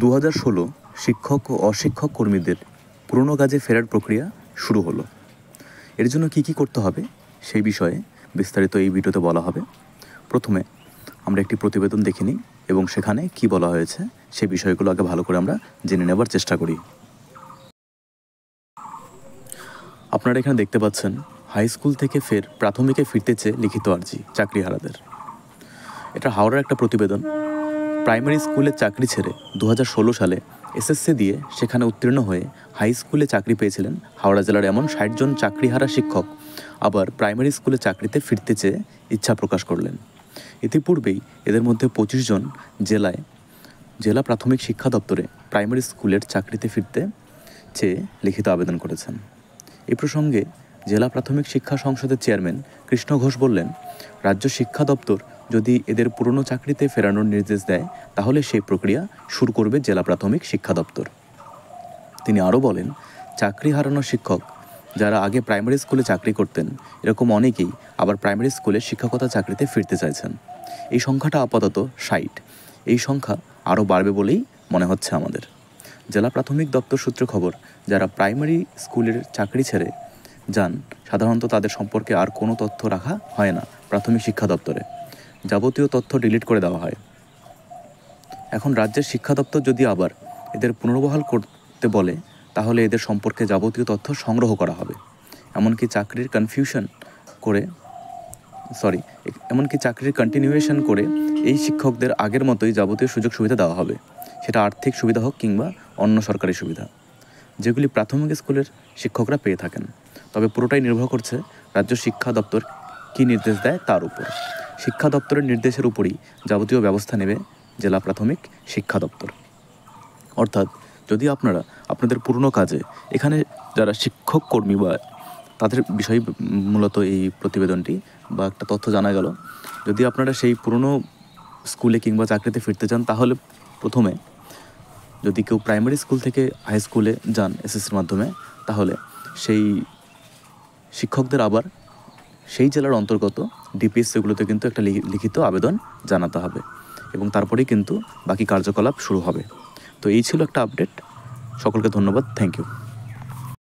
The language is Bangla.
2016 শিক্ষক ও অশিক্ষক কর্মীদের পুরনো কাজে ফেরার প্রক্রিয়া শুরু হলো। এর জন্য কী করতে হবে সেই বিষয়ে বিস্তারিত এই ভিডিওতে বলা হবে। প্রথমে আমরা একটি প্রতিবেদন দেখে নিই এবং সেখানে কি বলা হয়েছে সেই বিষয়গুলো আগে ভালো করে আমরা জেনে নেবার চেষ্টা করি। আপনারা এখানে দেখতে পাচ্ছেন হাই স্কুল থেকে ফের প্রাথমিকে ফিরতে চেয়ে লিখিত আর্জি চাকরিহারাদের। এটা হাওড়ার একটা প্রতিবেদন। প্রাইমারি স্কুলে চাকরি ছেড়ে 2016 সালে এসএসসি দিয়ে সেখানে উত্তীর্ণ হয়ে হাই স্কুলে চাকরি পেয়েছিলেন হাওড়া জেলার এমন 60 জন চাকরিহারা শিক্ষক আবার প্রাইমারি স্কুলে চাকরিতে ফিরতে চেয়ে ইচ্ছা প্রকাশ করলেন। ইতিপূর্বেই এদের মধ্যে 25 জন জেলা প্রাথমিক শিক্ষা দপ্তরে প্রাইমারি স্কুলের চাকরিতে ফিরতে চেয়ে লিখিত আবেদন করেছেন। এই প্রসঙ্গে জেলা প্রাথমিক শিক্ষা সংসদের চেয়ারম্যান কৃষ্ণ ঘোষ বললেন, রাজ্য শিক্ষা দপ্তর যদি এদের পুরনো চাকরিতে ফেরানোর নির্দেশ দেয় তাহলে সেই প্রক্রিয়া শুরু করবে জেলা প্রাথমিক শিক্ষা দপ্তর। তিনি আরও বলেন, চাকরি হারানো শিক্ষক যারা আগে প্রাইমারি স্কুলে চাকরি করতেন এরকম অনেকেই আবার প্রাইমারি স্কুলে শিক্ষকতা চাকরিতে ফিরতে চাইছেন। এই সংখ্যাটা আপাতত 60। এই সংখ্যা আরও বাড়বে বলেই মনে হচ্ছে আমাদের। জেলা প্রাথমিক দপ্তর সূত্রে খবর, যারা প্রাইমারি স্কুলের চাকরি ছেড়ে যান সাধারণত তাদের সম্পর্কে আর কোনো তথ্য রাখা হয় না প্রাথমিক শিক্ষা দপ্তরে। যাবতীয় তথ্য ডিলিট করে দেওয়া হয়। এখন রাজ্যের শিক্ষা দপ্তর যদি আবার এদের পুনর্বহাল করতে বলে তাহলে এদের সম্পর্কে যাবতীয় তথ্য সংগ্রহ করা হবে। এমনকি চাকরির কন্টিনিউয়েশন করে এই শিক্ষকদের আগের মতোই যাবতীয় সুযোগ সুবিধা দেওয়া হবে, সেটা আর্থিক সুবিধা হোক কিংবা অন্য সরকারি সুবিধা, যেগুলি প্রাথমিক স্কুলের শিক্ষকরা পেয়ে থাকেন। তবে পুরোটাই নির্ভর করছে রাজ্য শিক্ষা দপ্তর কী নির্দেশ দেয় তার উপর। শিক্ষা দপ্তরের নির্দেশের উপরই যাবতীয় ব্যবস্থা নেবে জেলা প্রাথমিক শিক্ষা দপ্তর। অর্থাৎ যদি আপনারা আপনাদের পুরনো কাজে, এখানে যারা শিক্ষক কর্মী বা তাদের বিষয়ে মূলত এই প্রতিবেদনটি বা একটা তথ্য জানা গেল, যদি আপনারা সেই পুরনো স্কুলে কিংবা চাকরিতে ফিরতে চান তাহলে প্রথমে যদি কেউ প্রাইমারি স্কুল থেকে হাই স্কুলে যান এসএসসির মাধ্যমে, তাহলে সেই শিক্ষকদের আবার সেই জেলার অন্তর্গত ডিপিএসসিগুলোতে কিন্তু একটা লিখিত আবেদন জানাতে হবে এবং তারপরেই কিন্তু বাকি কার্যকলাপ শুরু হবে। তো এই ছিল একটা আপডেট। সকলকে ধন্যবাদ। Thank you.